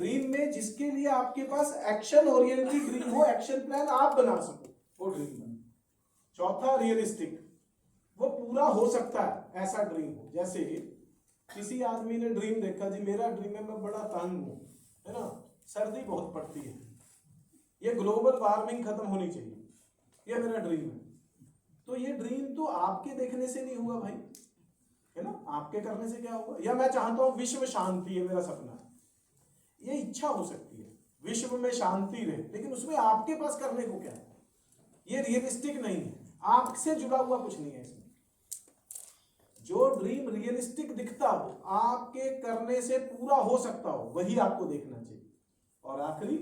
Dream में जिसके लिए आपके पास एक्शन ओरिएंटेड ड्रीम हो, एक्शन प्लान आप बना सको, वो ड्रीम बने। चौथा रियलिस्टिक, वो पूरा हो सकता है ऐसा ड्रीम हो। जैसे किसी आदमी ने ड्रीम देखा, जी मेरा ड्रीम है मैं बड़ा तंग हूं, है ना, सर्दी बहुत पड़ती है, ये ग्लोबल वार्मिंग खत्म होनी चाहिए, ये मेरा ड्रीम है। तो ये ड्रीम तो आपके देखने से नहीं हुआ भाई, है ना, आपके करने से क्या होगा। या मैं चाहता हूं विश्व शांति है मेरा सपना है, ये इच्छा हो सकती है विश्व में शांति रहे, लेकिन उसमें आपके पास करने को क्या है, ये रियलिस्टिक नहीं है, आपसे जुड़ा हुआ कुछ नहीं है इसमें। जो ड्रीम रियलिस्टिक दिखता हो, आपके करने से पूरा हो सकता हो, वही आपको देखना चाहिए। और आखिरी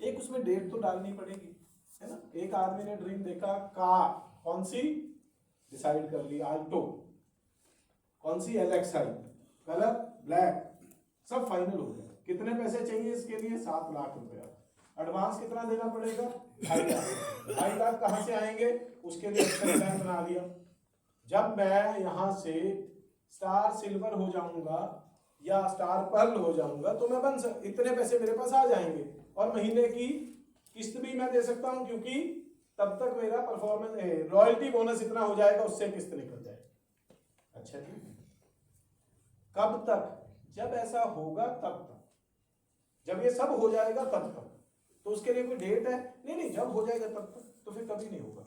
एक उसमें डेट तो डालनी पड़ेगी, है ना। एक आदमी ने ड्रीम देखा कार, कौन सी डिसाइड कर ली, आल्टो, कौन सी एलेक्साई, कलर ब्लैक, सब फाइनल हो गया। कितने पैसे चाहिए इसके लिए, 7 लाख रुपया। एडवांस कितना देना पड़ेगा, 2.5 लाख। 2.5 लाख कहाँ से आएंगे, उसके लिए एक्शन प्लान बना दिया। जब मैं यहाँ से स्टार सिल्वर हो जाऊंगा या स्टार पर्ल हो जाऊंगा तो मैं इतने पैसे मेरे पास आ जाएंगे, और महीने की किस्त भी मैं दे सकता हूं, क्योंकि तब तक मेरा परफॉर्मेंस रॉयल्टी बोनस इतना हो जाएगा, उससे किस्त निकल जाएगी। अच्छा ठीक है, कब तक, जब ऐसा होगा तब तक, जब ये सब हो जाएगा तब तक। तो उसके लिए कोई डेट है नहीं, जब हो जाएगा तब तक, तो फिर कभी नहीं होगा।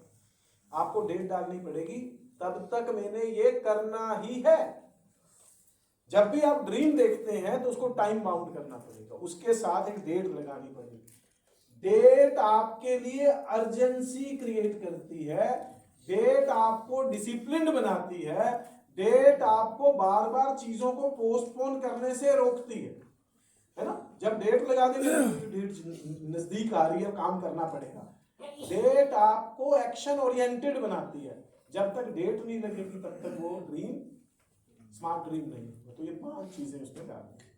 आपको डेट डालनी पड़ेगी, तब तक मैंने ये करना ही है। जब भी आप ड्रीम देखते हैं तो उसको टाइम बाउंड करना पड़ेगा, उसके साथ एक डेट लगानी पड़ेगी। डेट आपके लिए अर्जेंसी क्रिएट करती है, डेट आपको डिसिप्लिन्ड बनाती है, डेट आपको बार बार चीजों को पोस्टपोन करने से रोकती है ना। जब डेट लगा देंगे, डेट नजदीक आ रही है, काम करना पड़ेगा। डेट आपको एक्शन ओरिएंटेड बनाती है, जब तक डेट नहीं लगेगी तब तक वो ड्रीम स्मार्ट ड्रीम नहीं होगा। तो ये 5 चीजें उसमें डालनी है।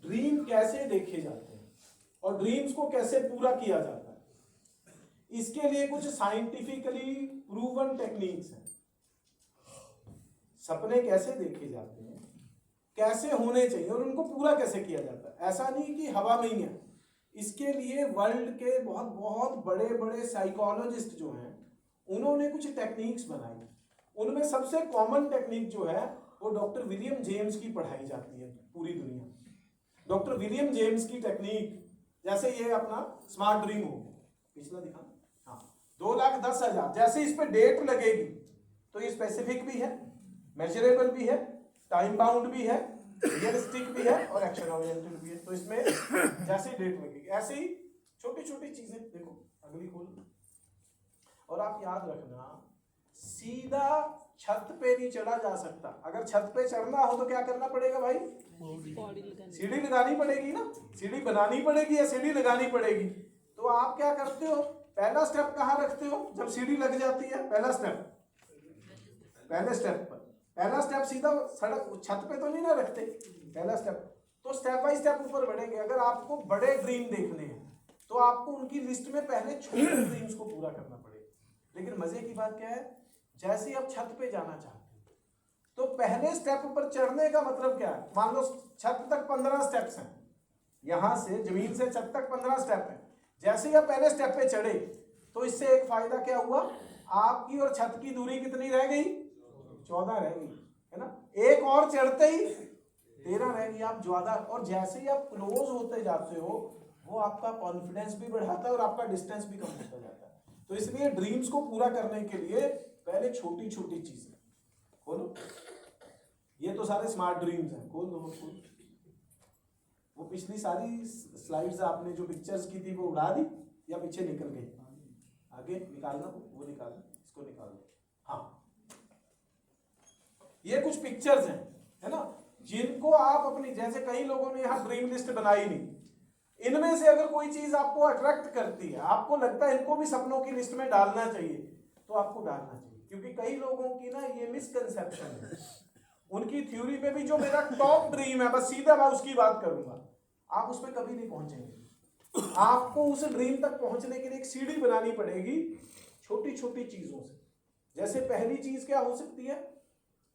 ड्रीम कैसे देखे जाते हैं और ड्रीम्स को कैसे पूरा किया जाता है, इसके लिए कुछ साइंटिफिकली प्रूवन टेक्निक्स हैं। सपने कैसे देखे जाते हैं, कैसे होने चाहिए और उनको पूरा कैसे किया जाता है। ऐसा नहीं कि हवा में ही है, इसके लिए वर्ल्ड के बहुत बहुत बड़े बड़े साइकोलॉजिस्ट जो हैं, उन्होंने कुछ टेक्निक्स बनाई। उनमें सबसे कॉमन टेक्निक जो है वो डॉक्टर विलियम जेम्स की पढ़ाई जाती है पूरी दुनिया। डॉक्टर विलियम जेम्स की टेक्निक, जैसे ये अपना स्मार्ट ड्रीम हो, पिछला दिखा, हाँ, 2,10,000। जैसे इस पे डेट लगेगी तो ये स्पेसिफिक भी है, मेजरेबल भी है, टाइम बाउंड भी है, रियलिस्टिक भी है और एक्शन ओरिएंटेड भी है। तो इसमें जैसे डेट लगेगी, ऐसे ही छोटी छोटी चीजें देखो, अगली खोल। और आप याद रखना, सीधा छत पे नहीं चढ़ा जा सकता। अगर छत पे चढ़ना हो तो क्या करना पड़ेगा भाई, सीढ़ी लगानी पड़ेगी ना, सीढ़ी बनानी पड़ेगी या सीढ़ी लगानी पड़ेगी। तो आप क्या करते हो, पहला स्टेप कहाँ रखते हो, जब सीढ़ी लग जाती है पहला स्टेप, पहले स्टेप पर, पहला स्टेप सीधा सड़क छत पे तो नहीं ना रखते, पहला स्टेप। तो स्टेप बाय स्टेप ऊपर बढ़ेंगे। अगर आपको बड़े ड्रीम देखने हैं तो आपको उनकी लिस्ट में पहले छोटे ड्रीम्स को पूरा करना पड़ेगा। लेकिन मजे की बात क्या है, जैसे ही आप छत पे जाना चाहते हो तो पहले स्टेप पर चढ़ने का मतलब क्या है, मान लो छत तक 15 स्टेप्स हैं, यहां से जमीन से छत तक 15 स्टेप है। जैसे ही आप पहले स्टेप पे चढ़े तो इससे एक फायदा क्या हुआ, आपकी और छत की दूरी कितनी रह गई, 14 रह गई, है ना। एक और चढ़ते ही 13 रह गई, आप ज्यादा। और जैसे ही आप क्लोज होते जाते हो वो आपका कॉन्फिडेंस भी बढ़ाता है और आपका डिस्टेंस भी कम होता जाता है। तो इसलिए ड्रीम्स को पूरा करने के लिए पहले छोटी छोटी चीजें खोलो। ये तो सारे स्मार्ट ड्रीम्स हैं, खोल दो खोल। वो पिछली सारी स्लाइड्स आपने जो पिक्चर्स की थी वो उड़ा दी या पीछे निकल गई, आगे निकालना, वो निकालना, इसको निकाल दो। हाँ, ये कुछ पिक्चर्स हैं, है ना, जिनको आप अपनी, जैसे कई लोगों ने यहाँ ड्रीम लिस्ट बनाई नहीं, इनमें से अगर कोई चीज आपको अट्रैक्ट करती है, आपको लगता है इनको भी सपनों की लिस्ट में डालना चाहिए, तो आपको डालना चाहिए। क्योंकि कई लोगों की ना ये मिसकंसेप्शन है, उनकी थ्योरी में भी जो मेरा टॉप ड्रीम है, बस सीधा मैं उसकी बात करूंगा, आप उस पर कभी नहीं पहुंचेंगे। आपको उस ड्रीम तक पहुंचने के लिए एक सीढ़ी बनानी पड़ेगी छोटी छोटी चीजों से। जैसे पहली चीज क्या हो सकती है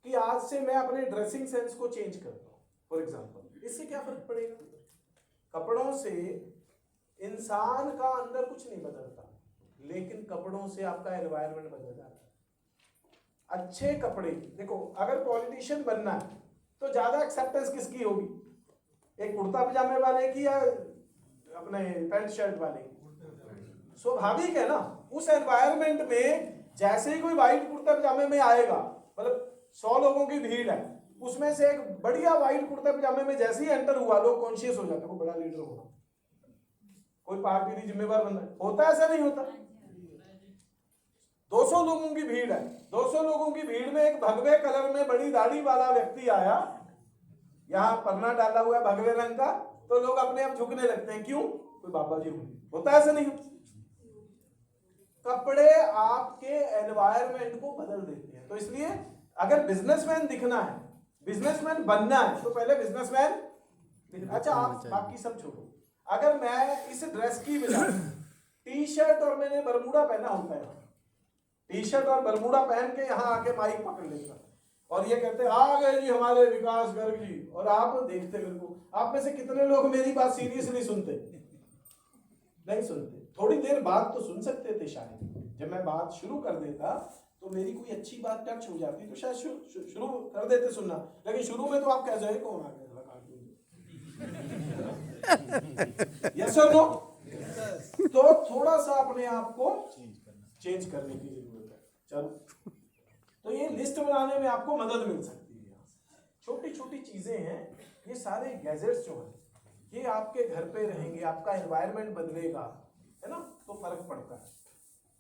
कि आज से मैं अपने ड्रेसिंग सेंस को चेंज करता हूँ फॉर एग्जाम्पल, इससे क्या फर्क पड़ेगा? कपड़ों से इंसान का अंदर कुछ नहीं बदलता, लेकिन कपड़ों से आपका एनवायरनमेंट बदल जाता है। अच्छे कपड़े, देखो अगर पॉलिटिशियन बनना है तो ज्यादा एक्सेप्टेंस किसकी होगी? एक कुर्ता पजामे वाले की या अपने पैंट शर्ट वाले की? स्वाभाविक है ना। उस एनवायरनमेंट में जैसे ही कोई व्हाइट कुर्ता पजामे में आएगा, मतलब 100 लोगों की भीड़ है, उसमें से एक बढ़िया व्हाइट कुर्ता पजामे में जैसे ही एंटर हुआ, लोग कॉन्शियस हो जाते हैं, वो बड़ा लीडर होगा, कोई पार्टी की जिम्मेवार बंदा होता है, ऐसा नहीं होता? 200 लोगों की भीड़ है, 200 लोगों की भीड़ में एक भगवे कलर में बड़ी दाढ़ी वाला व्यक्ति आया, यहाँ पन्ना डाला हुआ है भगवे रंग का, तो लोग अपने आप झुकने लगते हैं। क्यों? कोई बाबा जी होता है, ऐसा नहीं होता? कपड़े आपके एनवायरनमेंट को बदल देते हैं। तो इसलिए अगर बिजनेसमैन दिखना है, बिजनेसमैन बनना है, तो पहले बिजनेसमैन। अच्छा आप बाकी सब छोड़ो, अगर मैं इस ड्रेस की बजाय टी शर्ट और मैंने बरमूडा पहना होता है, टी शर्ट और बरमूडा पहन के यहाँ आके माइक पकड़ लेता और ये कहते आ गए जी हमारे विकास गर्ग जी, और आप देखते मेरे को, आप में से कितने लोग मेरी बात सीरियसली सुनते? नहीं सुनते। थोड़ी देर बाद तो सुन सकते थे शायद, जब मैं बात शुरू कर देता तो मेरी कोई अच्छी बात टच हो जाती तो शायद शुरू कर देते सुनना, लेकिन शुरू में तो आप कह जाए कौन आ गया यस और नो? तो थोड़ा सा अपने आप को चेंज करने की जरूरत है। चलो, तो ये लिस्ट बनाने में आपको मदद मिल सकती है। छोटी छोटी चीजें हैं, ये सारे गैजेट्स जो हैं ये आपके घर पे रहेंगे, आपका एनवायरनमेंट बदलेगा, है ना, तो फर्क पड़ता है।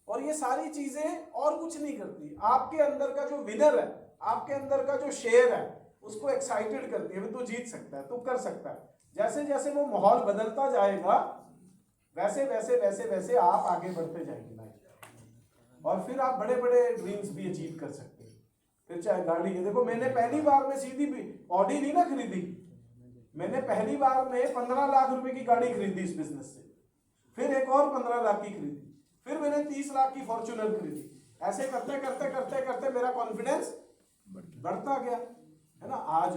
और ये सारी चीजें और कुछ नहीं करती, आपके अंदर का जो विनर है, आपके अंदर का जो शेयर है, उसको एक्साइटेड करती है। तू जीत सकता है, तू कर सकता है। जैसे जैसे वो माहौल बदलता जाएगा, वैसे वैसे वैसे वैसे आप आगे बढ़ते जाएंगे लाइफ, और फिर आप बड़े बड़े ड्रीम्स भी अचीव कर सकते हैं। फिर चाहे गाड़ी है, देखो मैंने पहली बार में सीधी ऑडी नहीं ना खरीदी, मैंने पहली बार में 15 लाख रुपए की गाड़ी खरीदी इस बिजनेस से, फिर एक और 15 लाख की खरीदी, फिर मैंने 30 लाख की फॉर्च्यूनर खरीदी। ऐसे करते करते करते करते मेरा कॉन्फिडेंस बढ़ता गया, है ना। आज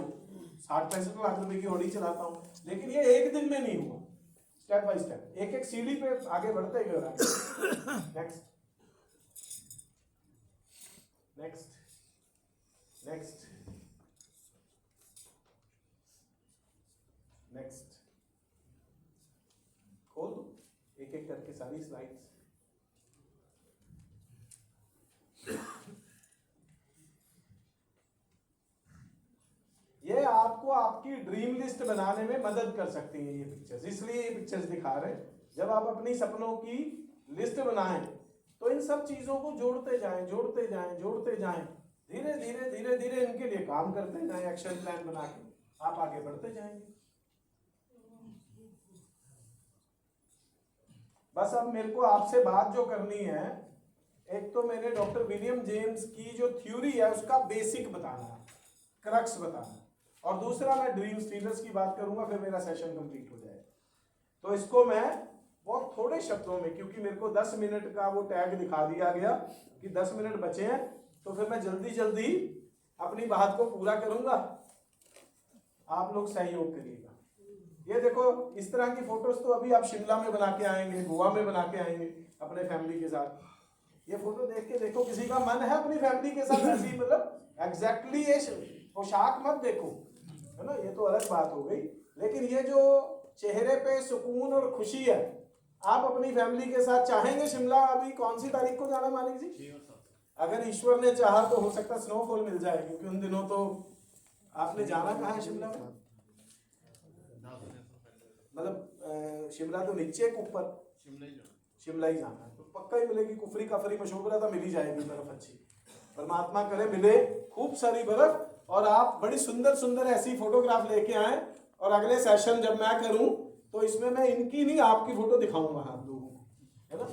60-65 लाख रुपए की ऑडी चलाता हूँ, लेकिन ये एक दिन में नहीं हुआ, स्टेप बाय स्टेप, एक एक सीढ़ी पे आगे बढ़ते गए। नेक्स्ट नेक्स्ट नेक्स्ट नेक्स्ट, खोल दो एक एक करके सारी स्लाइड्स। ये आपको आपकी ड्रीम लिस्ट बनाने में मदद कर सकती हैं ये पिक्चर्स, इसलिए ये पिक्चर्स दिखा रहे हैं। जब आप अपनी सपनों की लिस्ट बनाएं तो इन सब चीजों को जोड़ते जाएं, जोड़ते जाएं, जोड़ते जाएं, धीरे धीरे धीरे धीरे इनके लिए काम करते जाएं, एक्शन प्लान बना के आप आगे बढ़ते जाएंगे। बस अब मेरे को आपसे बात जो करनी है, एक तो मैंने डॉक्टर विलियम जेम्स की जो थ्योरी है उसका बेसिक बताना है, क्रक्स बताना, और दूसरा मैं ड्रीम स्टीलर्स की बात करूंगा, फिर मेरा सेशन कंप्लीट हो जाएगा। तो इसको मैं बहुत थोड़े शब्दों में, क्योंकि मेरे को 10 मिनट का वो टैग दिखा दिया गया कि 10 मिनट बचे हैं, तो फिर मैं जल्दी जल्दी अपनी बात को पूरा करूंगा, आप लोग सहयोग करिएगा। ये देखो इस तरह की फोटोज तो अभी आप शिमला में बना के आएंगे, गोवा में बना के आएंगे अपने फैमिली के साथ। ये फोटो देख के देखो, किसी का मन है अपनी फैमिली के साथ ऐसी, मतलब एग्जैक्टली ये पोशाक मत देखो, है ना, ये तो अलग बात हो गई, लेकिन ये जो चेहरे पे सुकून और खुशी है, आप अपनी फैमिली के साथ चाहेंगे शिमला, अभी कौन सी तारीख को जाना मालिक जी? अगर ईश्वर ने चाहा तो हो सकता है स्नोफॉल मिल जाए, क्योंकि उन दिनों तो आपने जाना कहाँ है शिमला में, मतलब शिमला तो नीचे ऊपर, शिमला ही जाना है, तो पक्का ही मिलेगी। कुफरी कफरी मशहूर तो मिल ही जाएगी बर्फ अच्छी, परमात्मा करे मिले खूब सारी बर्फ, और आप बड़ी सुंदर सुंदर ऐसी फोटोग्राफ लेके आए, और अगले सेशन जब मैं करूं तो इसमें मैं इनकी नहीं आपकी फोटो दिखाऊंगा आप लोगों को, है ना।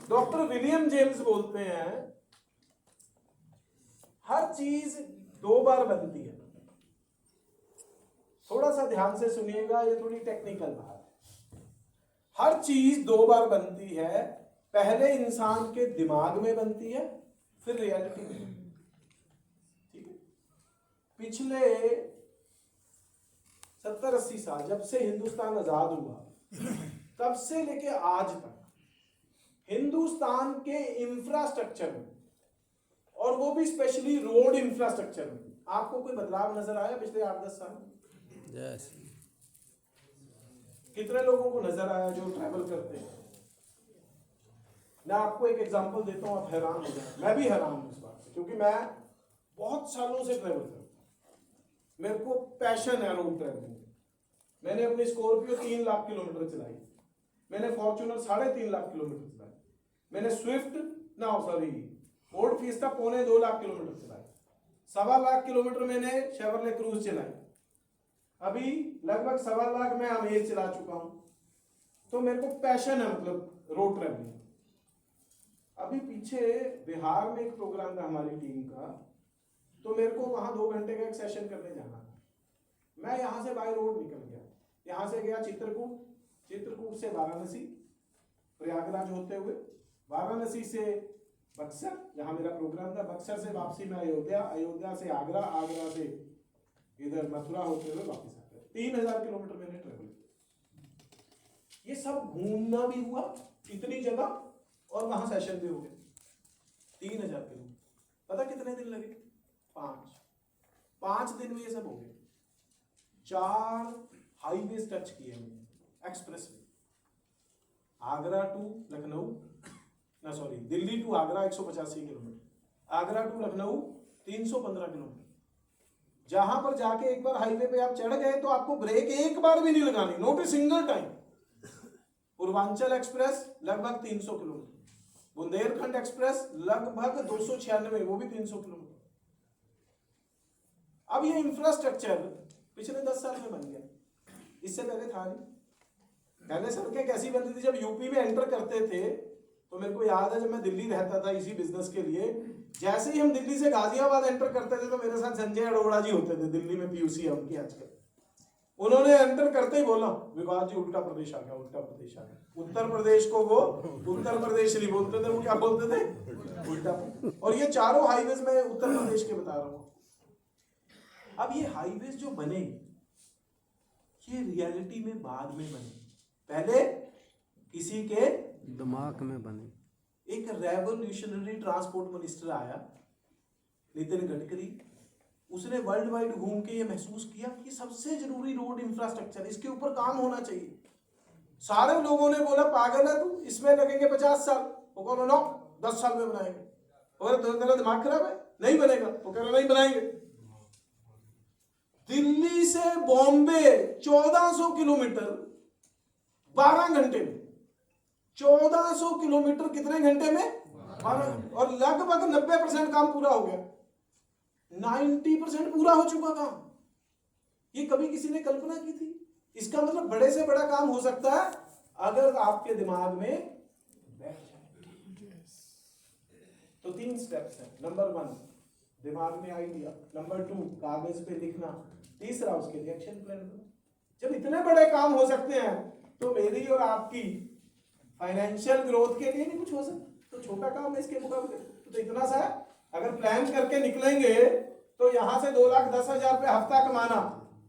डॉक्टर विलियम जेम्स बोलते हैं हर चीज 2 बार बनती है। थोड़ा सा ध्यान से सुनिएगा, ये थोड़ी टेक्निकल बात है। हर चीज दो बार बनती है, पहले इंसान के दिमाग में बनती है, फिर रियलिटी में। ठीक है, पिछले 70-80 साल जब से हिंदुस्तान आजाद हुआ तब से लेके आज तक हिंदुस्तान के इंफ्रास्ट्रक्चर में, और वो भी स्पेशली रोड इंफ्रास्ट्रक्चर में, आपको कोई बदलाव नजर आया पिछले 8-10 साल में? यस। कितने लोगों को नजर आया जो ट्रैवल करते हैं? मैं आपको एक एग्जांपल देता हूं, आप हैरान हो जाए। मैं भी हैरान हूं इस बात से, क्योंकि मैं बहुत सालों से ट्रैवल करता हूं, मेरे को पैशन है रोड ट्रैवलिंग। मैंने अपनी स्कॉर्पियो 3 लाख किलोमीटर चलाई, मैंने फॉर्च्यूनर 3.5 लाख किलोमीटर चलाई, मैंने Swift Ford fiesta 2.25 lakh kilometre चलाई, 1.25 लाख किलोमीटर मैंने शेवरले क्रूज चलाई, अभी लगभग 1.25 लाख मैं अमेज चला चुका हूं। तो मेरे को पैशन है, मतलब रोड ट्रैवलिंग। अभी पीछे बिहार में एक प्रोग्राम था हमारी टीम का, तो मेरे को वहां 2 घंटे का एक सेशन करने जाना था। मैं यहां से बाय रोड निकल गया, यहां से गया चित्रकूट, चित्रकूट से वाराणसी, प्रयागराज होते हुए, वाराणसी से बक्सर जहां मेरा प्रोग्राम था, बक्सर से वापसी में अयोध्या, अयोध्या से आगरा, आगरा से इधर मथुरा होते हुए वापस आ गए। 3000 किलोमीटर मैंने ट्रेवल किया। ये सब घूमना भी हुआ इतनी जगह, और वहां सेशन भी हो गए। 3000 किलोमीटर, पता कितने दिन लगे? 5 दिन में ये सब हो गए। 4 हाईवे टच किए हमने, express way, Agra to Lucknow, Delhi to Agra 185 kilometre, Agra to Lucknow 315 kilometre. जहां पर जाके एक बार हाईवे पे आप चढ़ गए तो आपको ब्रेक एक बार भी नहीं लगानी, not a single time. Purvanchal express लगभग 300 किलोमीटर, बुंदेलखंड एक्सप्रेस लगभग 296, वो भी 300 किलोमीटर। अब ये इंफ्रास्ट्रक्चर पिछले 10 साल में बन गया, इससे पहले था नहीं। पहले सड़कें कैसी बनती थी? जब यूपी में एंटर करते थे तो मेरे को याद है, जब मैं दिल्ली रहता था इसी बिजनेस के लिए, जैसे ही हम दिल्ली से गाजियाबाद एंटर करते थे तो मेरे साथ संजय अरोड़ा जी होते थे, दिल्ली में पीयूसी उनकी आजकल। उन्होंने एंटर करते ही बोला, विकास जी उल्टा प्रदेश आ गया, उल्टा प्रदेश आ गया। उत्तर प्रदेश को वो उत्तर प्रदेश नहीं बोलते थे, वो क्या बोलते थे? उल्टा। और ये चारों हाईवेज में उत्तर प्रदेश के बता रहा हूं। अब ये हाईवेज जो बने, ये रियलिटी में बाद में बने, पहले किसी के दिमाग में बने। एक रेवोल्यूशनरी ट्रांसपोर्ट मिनिस्टर आया, नितिन गडकरी, उसने वर्ल्ड वाइड घूम के ये महसूस किया कि सबसे जरूरी रोड इंफ्रास्ट्रक्चर, इसके ऊपर काम होना चाहिए। सारे लोगों ने बोला पागल है तू, इसमें लगेंगे 50 साल। वो कह रहा 10 साल में बनाएंगे। और तेरा दिमाग खराब है, नहीं बनेगा। वो कह रहा नहीं बनाएंगे। दिल्ली से बॉम्बे 1400 किलोमीटर 12 घंटे में, 1400 किलोमीटर कितने घंटे में? 12। और लगभग 90% काम पूरा हो गया, 90% पूरा हो चुका काम। ये कभी किसी ने कल्पना की थी? इसका मतलब बड़े से बड़ा काम हो सकता है अगर आपके दिमाग में बैठ जाए। तो 3 स्टेप्स हैं। नंबर 1 दिमाग में आइडिया, नंबर 2 कागज पे लिखना, तीसरा उसके लिए एक्शन प्लान करना। जब इतने बड़े काम हो सकते हैं तो मेरी और आपकी फाइनेंशियल ग्रोथ के लिए नहीं कुछ हो सकता? तो छोटा काम है इसके मुकाबले, तो इतना सा है। अगर प्लान करके निकलेंगे तो यहां से 2,10,000 रुपये हफ्ता कमाना,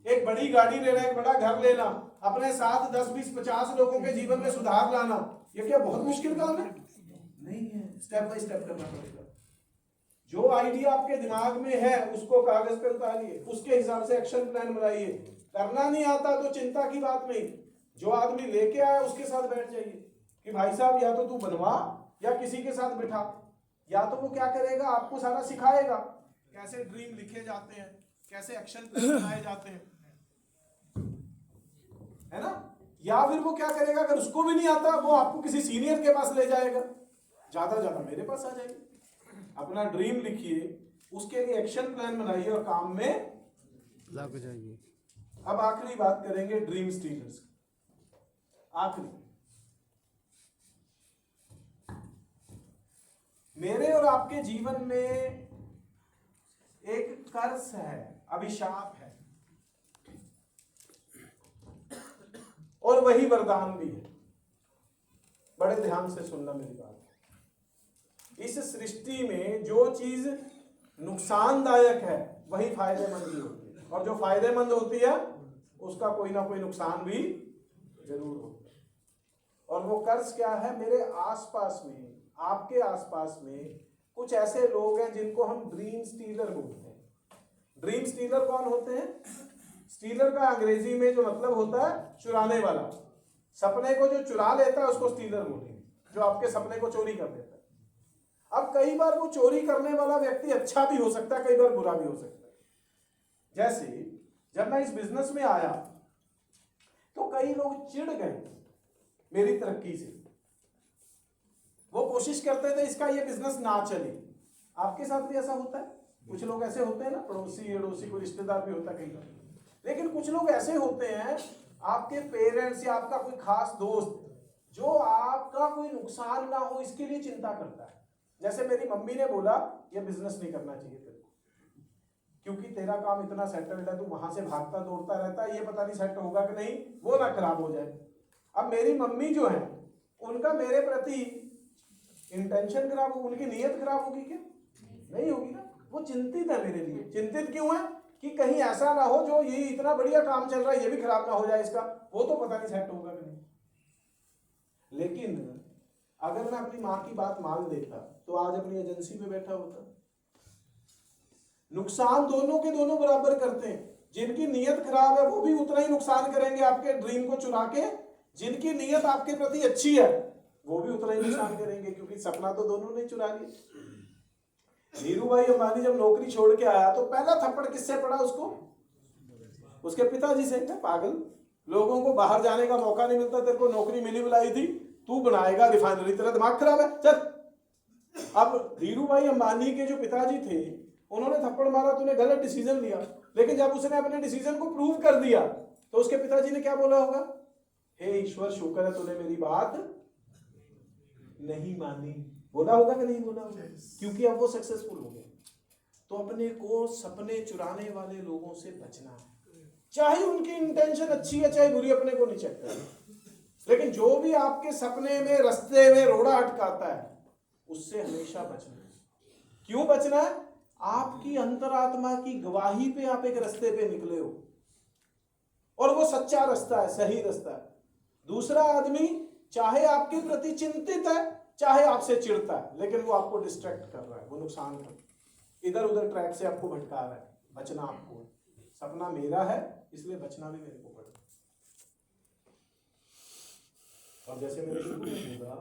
एक बड़ी गाड़ी लेना, एक बड़ा घर लेना, अपने साथ 10, 20, 50 लोगों के जीवन में सुधार लाना, ये क्या बहुत मुश्किल काम है? नहीं है। स्टेप बाय स्टेप करना पड़ेगा। जो आइडिया आपके दिमाग में है उसको कागज पे उतारिए, उसके हिसाब से एक्शन प्लान बनाइए। करना नहीं आता तो चिंता की बात नहीं, जो आदमी लेके आया उसके साथ बैठ जाइए कि भाई साहब या तो तू बनवा या किसी के साथ बैठा। या तो वो क्या करेगा, आपको सारा सिखाएगा कैसे ड्रीम लिखे जाते हैं, कैसे एक्शन प्लान बनाए जाते हैं, है ना। या फिर वो क्या करेगा, अगर उसको भी नहीं आता वो आपको किसी सीनियर के पास ले जाएगा, ज्यादा मेरे पास आ जाएगा। अपना ड्रीम लिखिए, उसके लिए एक्शन प्लान बनाइए और काम में लग जाइए। अब आखिरी बात करेंगे ड्रीम स्टीलर्स। आखिरी, मेरे और आपके जीवन में एक कर्स है, अभिशाप है, और वही वरदान भी है। बड़े ध्यान से सुनना मेरी बात। इस सृष्टि में जो चीज नुकसानदायक है वही फायदेमंद भी होती है, और जो फायदेमंद होती है उसका कोई ना कोई नुकसान भी जरूर होता है। और वो कर्ज क्या है? मेरे आसपास में, आपके आसपास में कुछ ऐसे लोग हैं जिनको हम ड्रीम स्टीलर बोलते हैं। ड्रीम स्टीलर कौन होते हैं? स्टीलर का अंग्रेजी में जो मतलब होता है चुराने वाला। सपने को जो चुरा लेता है उसको स्टीलर बोलेंगे, जो आपके सपने को चोरी कर लेता है। अब कई बार वो चोरी करने वाला व्यक्ति अच्छा भी हो सकता है, कई बार बुरा भी हो सकता है। जैसे जब मैं इस बिजनेस में आया तो कई लोग चिढ़ गए मेरी तरक्की से, वो कोशिश करते थे इसका ये बिजनेस ना चले। आपके साथ भी ऐसा होता है? कुछ लोग ऐसे होते हैं ना, पड़ोसी अड़ोसी कोई रिश्तेदार भी होता है कई बार। लेकिन कुछ लोग ऐसे होते हैं, आपके पेरेंट्स या आपका कोई खास दोस्त, जो आपका कोई नुकसान ना हो इसके लिए चिंता करता है। जैसे मेरी मम्मी ने बोला ये बिजनेस नहीं करना चाहिए तेरे को, क्योंकि तेरा काम इतना सेटल्ड है, तू वहां से भागता दौड़ता रहता है, ये पता नहीं सेट होगा कि नहीं, वो ना खराब हो जाए। अब मेरी मम्मी जो है उनका मेरे प्रति इंटेंशन खराब हो, उनकी नीयत खराब होगी क्या? नहीं होगी ना। वो चिंतित है मेरे लिए। चिंतित क्यों है? कि कहीं ऐसा ना हो जो ये इतना बढ़िया काम चल रहा है ये भी खराब ना हो जाए इसका, वो तो पता नहीं सेट होगा कि नहीं। लेकिन अगर मैं अपनी माँ की बात मान लेता तो आज अपनी एजेंसी में बैठा होता। नुकसान दोनों के दोनों बराबर करते हैं। जिनकी नीयत खराब है वो भी उतना ही नुकसान करेंगे आपके ड्रीम को चुरा के, जिनकी नीयत आपके प्रति अच्छी है वो भी उतना ही नुकसान करेंगे, क्योंकि सपना तो दोनों ने चुरा लिया। धीरू भाई अंबानी जब नौकरी छोड़ के आया तो पहला थप्पड़ किससे पड़ा उसको? उसके पिताजी से। पागल, लोगों को बाहर जाने का मौका नहीं मिलता, तेरे को नौकरी मिली बुलाई थी, तू बनाएगा रिफाइनरी, तेरा दिमाग खराब है, चल। अब धीरू भाई अंबानी के जो पिताजी थे उन्होंने थप्पड़ मारा, तूने गलत डिसीजन लिया। लेकिन जब उसने अपने डिसीजन को प्रूव कर दिया तो उसके पिताजी ने क्या बोला होगा? हे ईश्वर, शुक्र है तूने मेरी बात नहीं मानी। बोला होगा कि नहीं बोला होगा? क्योंकि अब वो सक्सेसफुल हो गए। तो अपने को सपने चुराने वाले लोगों से बचना है, चाहे उनकी इंटेंशन अच्छी है चाहे बुरी, अपने को नहीं चेक करना। लेकिन जो भी आपके सपने में, रास्ते में रोड़ा अटकाता है उससे हमेशा बचना है। क्यों बचना है? आपकी अंतरात्मा की गवाही पे आप एक रास्ते पे निकले हो और वो सच्चा रास्ता है, सही रास्ता है। दूसरा आदमी चाहे आपके प्रति चिंतित है चाहे आपसे चिढ़ता है, लेकिन वो आपको डिस्ट्रैक्ट कर रहा है, वो नुकसान कर रहा है, इधर उधर ट्रैक से आपको भटका रहा है। बचना आपको, सपना मेरा है इसलिए बचना भी मेरे को पड़ेगा। और जैसे मैंने शुरू में बोला,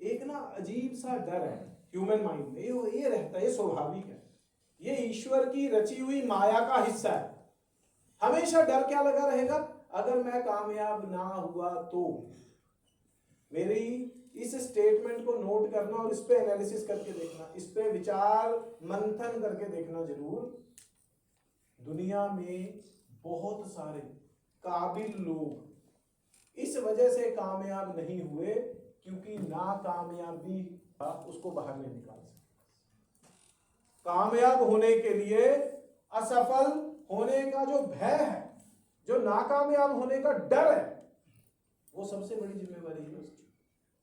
एक ना अजीब सा डर है ह्यूमन माइंड में, ये रहता है, ये स्वाभाविक है, ये ईश्वर की रची हुई माया का हिस्सा है। हमेशा डर क्या लगा रहेगा? अगर मैं कामयाब ना हुआ तो। मेरी इस स्टेटमेंट को नोट करना और इस पे एनालिसिस करके देखना, इस पे विचार मंथन करके देखना जरूर। दुनिया में बहुत सारे काबिल लोग इस वजह से कामयाब नहीं हुए क्योंकि नाकामयाबी उसको बाहर नहीं निकाल सकते। कामयाब होने के लिए असफल होने का जो भय है, जो नाकामयाब होने का डर है, वो सबसे बड़ी जिम्मेवारी है उसकी।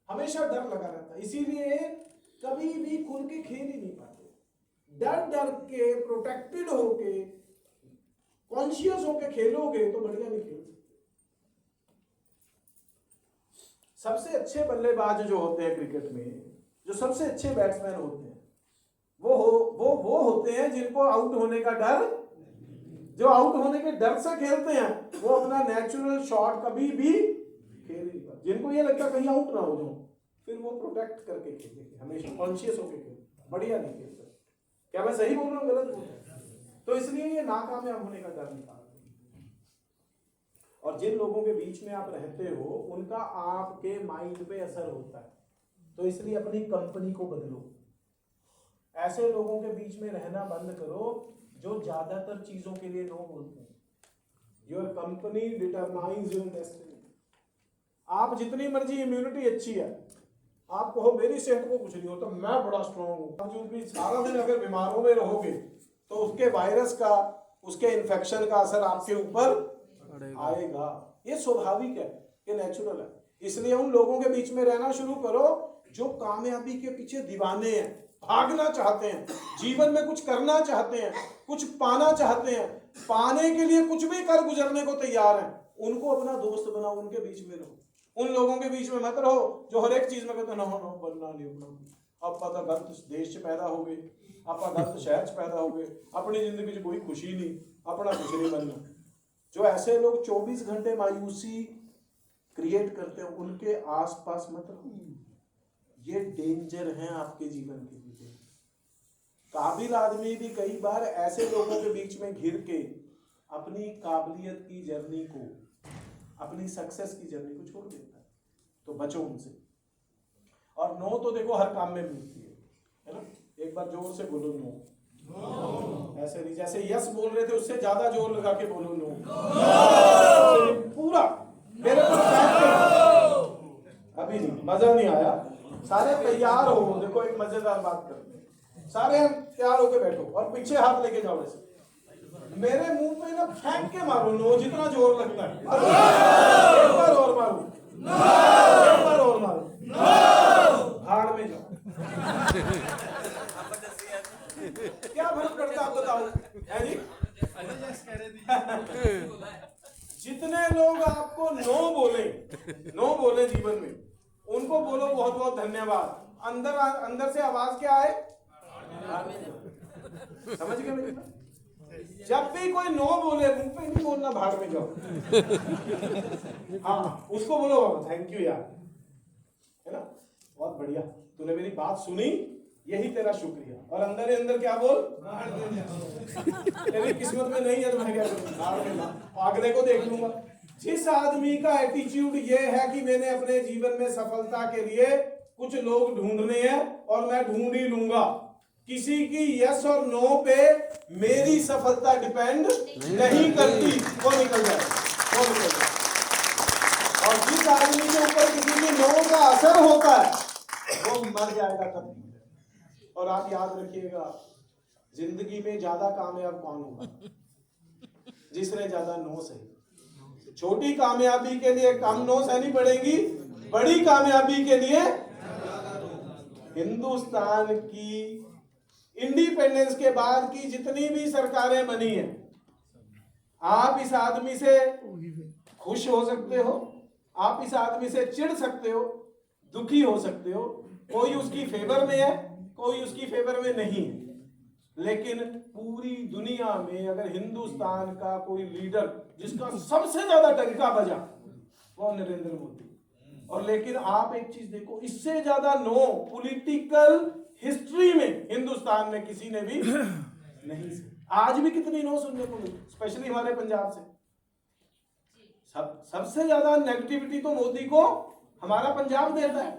हमेशा डर लगा रहता है, इसीलिए कभी भी खुल के खेल ही नहीं पाते। डर डर के, प्रोटेक्टेड होके, कॉन्शियस होके खेलोगे तो बढ़िया नहीं खेल सकते। सबसे अच्छे बल्लेबाज जो होते हैं क्रिकेट में, जो सबसे अच्छे बैट्समैन होते हैं, वो होते हैं जिनको आउट होने का डर, जो आउट होने के डर से खेलते हैं, वो अपना नेचुरल शॉट कभी भी खेल नहीं पाते। जिनको ये लगता है कहीं आउट ना हो जाऊं, फिर वो प्रोटेक्ट करके खेलेंगे, हमेशा कॉन्शियस होकर खेलेंगे, बढ़िया नहीं खेल सकते। क्या मैं सही बोल रहा हूँ, गलत बोल रहा हूँ? तो इसलिए ये नाकामयाब होने का डर निकाल। और जिन लोगों के बीच में आप रहते हो उनका आपके माइंड पे असर होता है, तो इसलिए अपनी कंपनी को बदलो। ऐसे लोगों के बीच में रहना बंद करो जो ज्यादातर चीजों के लिए नो बोलते हैं। Your company determines your destiny. आप जितनी मर्जी इम्यूनिटी अच्छी है, आप कहो मेरी सेहत को कुछ नहीं होता, मैं बड़ा स्ट्रॉन्ग हूं, जो भी सारा दिन अगर बीमारों में रहोगे तो उसके वायरस का, उसके इन्फेक्शन का असर आपके ऊपर आएगा। ये स्वाभाविक है, ये नेचुरल है। इसलिए उन लोगों के बीच में रहना शुरू करो जो कामयाबी के पीछे दीवाने हैं, भागना चाहते हैं, जीवन में कुछ करना चाहते हैं, कुछ पाना चाहते हैं, पाने के लिए कुछ भी कर गुजरने को तैयार हैं। उनको अपना दोस्त बनाओ, उनके बीच में रहो। उन लोगों के बीच में मत रहो जो हर एक चीज में कहते ना बनना नहीं अपना, आप पता गलत देश च पैदा हो गए, आप गलत शहर च पैदा हो गए, अपनी जिंदगी च कोई खुशी नहीं, अपना कुछ नहीं बनना। जो ऐसे लोग 24 घंटे मायूसी क्रिएट करते हैं, उनके आसपास मत रहो। ये डेंजर है आपके जीवन के लिए। काबिल आदमी भी कई बार ऐसे लोगों के बीच में घिर के अपनी काबिलियत की जर्नी को, अपनी सक्सेस की जर्नी को छोड़ देता है। तो बचो उनसे। और नो तो देखो हर काम में मिलती है ना। एक बार जोर से बोलो नो। ऐसे नहीं जैसे यस बोल रहे थे उससे ज्यादा जोर लगा के बोलो नो। पूरा मेरे को अभी नहीं, मजा नहीं आया। सारे तैयार हो, देखो एक मजेदार बात करते हैं। सारे हम तैयार होके बैठो और पीछे हाथ लेके जाओ। ऐसे मेरे मुंह पे ना फेंक के मारो नो, जितना जोर लगता है। एक बार और मारो, एक बार और मारो, भाड़ में जाओ। क्या फर्क पड़ता आप बताओ, है जी? जितने लोग आपको नो बोले जीवन में, उनको बोलो बहुत बहुत धन्यवाद। अंदर से आवाज क्या है? समझ गए मेरी बात? जब भी कोई नो बोले, मुंह पे नहीं बोलना, भाड़ में जाओ। हाँ, उसको बोलो थैंक यू यार, है ना, बहुत बढ़िया, तूने मेरी बात सुनी, यही तेरा शुक्रिया। और अंदर ही अंदर क्या बोल, तेरी किस्मत में नहीं है तो मैं क्या करूं, आगरे को देख लूंगा। जिस आदमी का एटीट्यूड ये है कि मैंने अपने जीवन में सफलता के लिए कुछ लोग ढूंढने हैं और मैं ढूंढ ही लूंगा, किसी की यस और नो पे मेरी सफलता डिपेंड नहीं करती, वो निकल जाए, वो निकल जाए। और जिस आदमी के ऊपर किसी की नो का असर होता है वो मर जाएगा कभी। और आप याद रखिएगा, जिंदगी में ज्यादा कामयाब कौन होगा? जिसने ज्यादा नो सही। छोटी कामयाबी के लिए कम नो सहनी पड़ेगी, बड़ी कामयाबी के लिए। हिंदुस्तान की इंडिपेंडेंस के बाद की जितनी भी सरकारें बनी हैं, आप इस आदमी से खुश हो सकते हो, आप इस आदमी से चिढ़ सकते हो, दुखी हो सकते हो, कोई उसकी फेवर में है, कोई उसकी फेवर में नहीं है। लेकिन पूरी दुनिया में अगर हिंदुस्तान का कोई लीडर जिसका सबसे ज्यादा डंका बजा, वो नरेंद्र मोदी। और लेकिन आप एक चीज देखो, इससे ज्यादा नो पॉलिटिकल हिस्ट्री में हिंदुस्तान में किसी ने भी नहीं सुना। आज भी कितनी नो सुनने को मिली, स्पेशली हमारे पंजाब से। सबसे ज्यादा नेगेटिविटी तो मोदी को हमारा पंजाब देता है।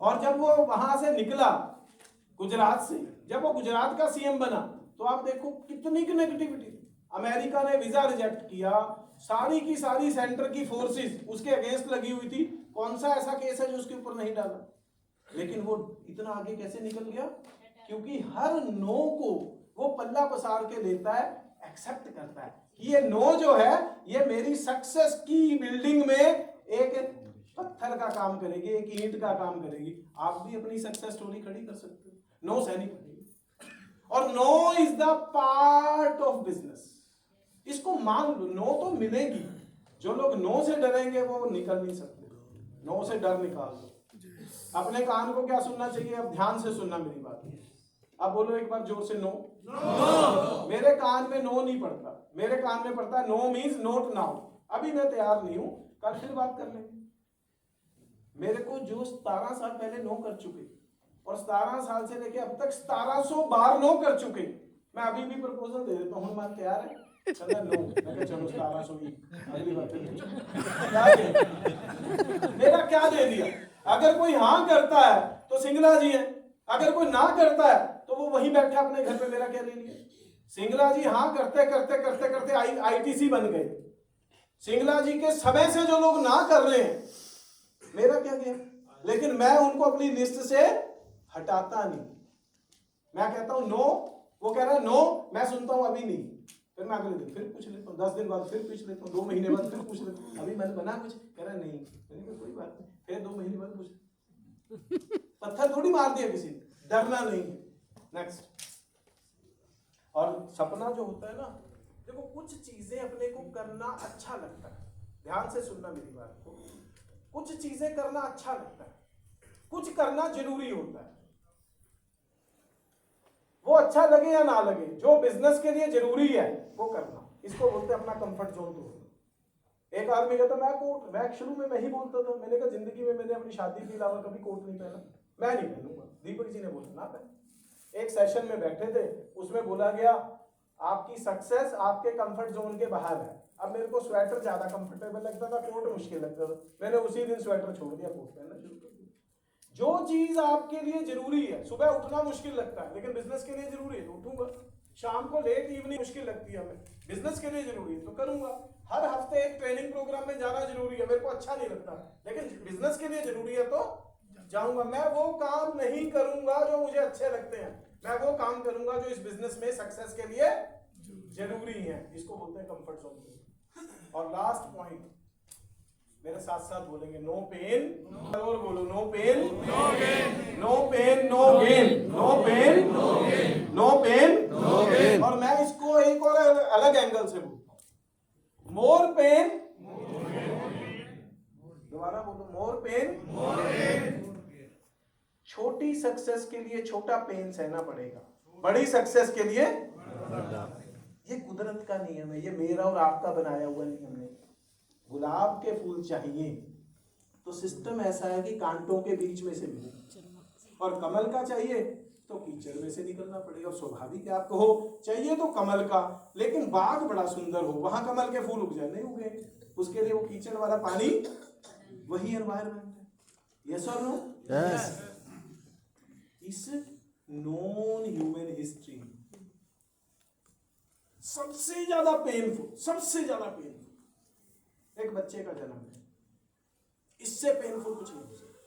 और जब वो वहां से निकला गुजरात से, जब वो गुजरात का सीएम बना, तो आप देखो कितनी की नेगेटिविटी। अमेरिका ने वीजा रिजेक्ट किया, सारी की सारी सेंटर की फोर्सेस उसके अगेंस्ट लगी हुई थी। कौन सा ऐसा केस है जो उसके ऊपर नहीं डाला? लेकिन वो इतना आगे कैसे निकल गया? क्योंकि हर नो को वो पल्ला पसार के लेता है, एक्सेप्ट करता है कि ये नो जो है ये मेरी सक्सेस की बिल्डिंग में एक पत्थर का काम करेगी, एक ईंट का काम करेगी। आप भी अपनी सक्सेस स्टोरी खड़ी कर सकते हो, नो सहनी पड़ेगी। और नो is the part of business. इसको मान लो, नो तो मिलेगी। जो लोग नो से डरेंगे वो निकल नहीं सकते। नो से डर निकाल दो। अपने कान को क्या सुनना चाहिए? अब ध्यान से सुनना मेरी बात। अब बोलो एक बार जोर से, नो। मेरे कान में नो नहीं पड़ता, मेरे कान में पड़ता है नो मीन्स नोट नाउ। अभी मैं तैयार नहीं हूं, कल फिर बात कर लेंगे। मेरे को जो 17 साल पहले नो कर चुके और 17 साल से लेके अब तक 1700 बार नो कर चुके, मैं अभी भी प्रपोजल दे देता हूं, मान तैयार है? चलो नो, मैं चलो 1700 ही अगली बार फिर मेरा क्या दे दिया? अगर कोई हाँ करता है तो सिंगला जी है, अगर कोई ना करता है तो वो वहीं बैठे अपने घर पे, मेरा क्या ले लिया? सिंगला जी हाँ करते करते करते करते आईटीसी बन गए। सिंगला जी के समय से जो लोग ना कर रहे हैं, मेरा क्या गया? लेकिन मैं उनको अपनी लिस्ट से हटाता नहीं। मैं कहता हूं नो, वो कह रहा है नो, मैं सुनता हूं अभी नहीं, फिर मैं अगले दिन फिर पूछ लेता हूँ, 10 दिन बाद फिर पूछ लेता हूँ, 2 महीने बाद फिर पूछ लेता हूँ, अभी मैंने बना कुछ? कह रहा नहीं, मैंने कहा कोई बात नहीं, पत्थर थोड़ी मार दिया किसी ने, डरना नहीं है। नेक्स्ट। और सपना जो होता है ना, देखो कुछ चीजें अपने को करना अच्छा लगता है, ध्यान से सुनना मेरी बात को, कुछ चीजें करना अच्छा लगता है, कुछ करना जरूरी होता है। वो अच्छा लगे या ना लगे, जो बिजनेस के लिए जरूरी है वो करना, इसको बोलते हैं अपना कंफर्ट जोन तोड़ना। एक आदमी कहता मैं शुरू में मैं ही बोलता था, मैंने कहा जिंदगी में मैंने अपनी शादी के अलावा कभी कोट नहीं पहना, मैं नहीं पहनूंगा। दीपक जी ने बोला ना पहन। एक सेशन में बैठे थे, उसमें बोला गया आपकी सक्सेस आपके कंफर्ट जोन के बाहर है। अब मेरे को स्वेटर ज्यादा कंफर्टेबल लगता था, कोट मुश्किल लगता था, मैंने उसी दिन स्वेटर छोड़ दिया, कोट पहनना शुरू कर दिया। जो चीज आपके लिए जरूरी है, सुबह उठना मुश्किल लगता है लेकिन बिजनेस के लिए जरूरी है तो उठूंगा, शाम को लेट इवनिंग मुश्किल लगती है हमें, बिजनेस के लिए जरूरी है तो करूंगा, हर हफ्ते एक ट्रेनिंग प्रोग्राम में जाना जरूरी है, मेरे को अच्छा नहीं लगता लेकिन बिजनेस के लिए जरूरी है तो जाऊंगा। मैं वो काम नहीं करूंगा जो मुझे अच्छे लगते हैं, मैं वो काम करूंगा जो इस बिजनेस में सक्सेस के लिए जरूरी है, इसको बोलते हैं कंफर्ट जोन। और लास्ट पॉइंट मेरे साथ साथ बोलेंगे, नो पेन, और बोलो no pain no gain, no pain no gain, no pain no gain, no pain no gain. और मैं इसको एक और अलग एंगल से बोलता हूं, मोर पेन, दोबारा बोलो, मोर पेन। छोटी सक्सेस के लिए छोटा पेन सहना पड़ेगा, बड़ी सक्सेस के लिए ये कुदरत का नियम है, ये मेरा और आपका बनाया हुआ नियम नहीं। गुलाब के फूल चाहिए तो सिस्टम ऐसा है कि कांटों के बीच में से मिले, और कमल का चाहिए तो कीचड़ में से निकलना पड़ेगा। स्वाभाविक है, आपको हो चाहिए तो कमल का, लेकिन बाग बड़ा सुंदर हो, वहां कमल के फूल उग जाए, नहीं उगे, उसके लिए वो कीचड़ वाला पानी, वही एनवायरमेंट है। यस और नो? यस। इस नॉन ह्यूमन हिस्ट्री सबसे ज्यादा पेनफुल एक बच्चे का जन्म है, इससे पेनफुल कुछ नहीं हो सकता।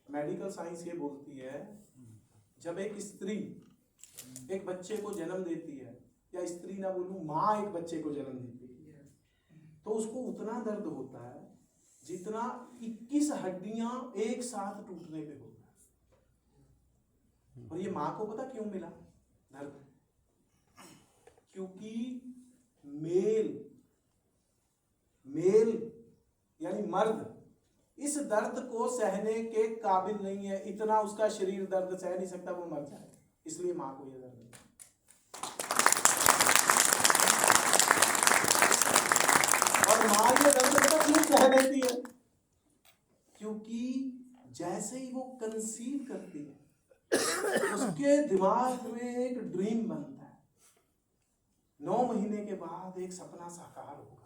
मेडिकल साइंस ये बोलती है जब एक स्त्री एक बच्चे को जन्म देती है, या स्त्री ना बोलूं माँ एक बच्चे को जन्म देती है, तो उसको उतना दर्द होता है जितना 21 हड्डियां एक साथ टूटने पे होता है। और ये माँ को पता क्यों मिला दर्द? क्योंकि मेल यानी मर्द इस दर्द को सहने के काबिल नहीं है, इतना उसका शरीर दर्द सह नहीं सकता, वो मर जाए, इसलिए मां को ये दर्द। और मां ये दर्द तो क्यों सह लेती है? क्योंकि जैसे ही वो कंसीव करती है उसके दिमाग में एक ड्रीम बनता है, 9 महीने के बाद एक सपना साकार होगा,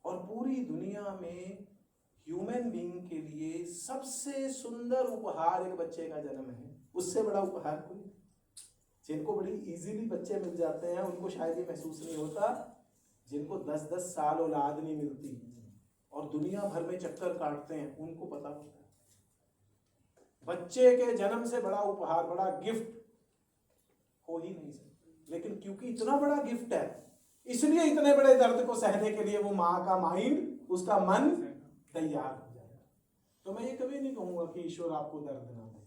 और पूरी दुनिया में ह्यूमन बीइंग के लिए सबसे सुंदर उपहार एक बच्चे का जन्म है। उससे बड़ा उपहार कोई, जिनको बड़ी इजीली बच्चे मिल जाते हैं उनको शायद ये महसूस नहीं होता, जिनको 10-10 साल औलाद नहीं मिलती और दुनिया भर में चक्कर काटते हैं उनको पता होता है। बच्चे के जन्म से बड़ा उपहार, बड़ा गिफ्ट हो ही नहीं सकता, लेकिन क्योंकि इतना बड़ा गिफ्ट है इसलिए इतने बड़े दर्द को सहने के लिए वो माँ का माइंड, उसका मन तैयार हो जाएगा। तो मैं ये कभी नहीं कहूंगा कि ईश्वर आपको दर्द ना दे,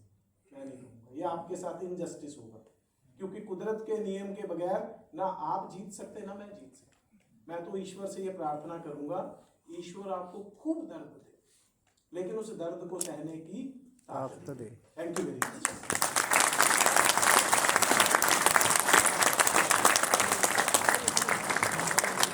मैं नहीं कहूंगा, ये आपके साथ इनजस्टिस होगा, क्योंकि कुदरत के नियम के बगैर ना आप जीत सकते ना मैं जीत सकता। मैं तो ईश्वर से ये प्रार्थना करूंगा, ईश्वर आपको खूब दर्द दे, लेकिन उस दर्द को सहने की ताकत दे। Thank you very much.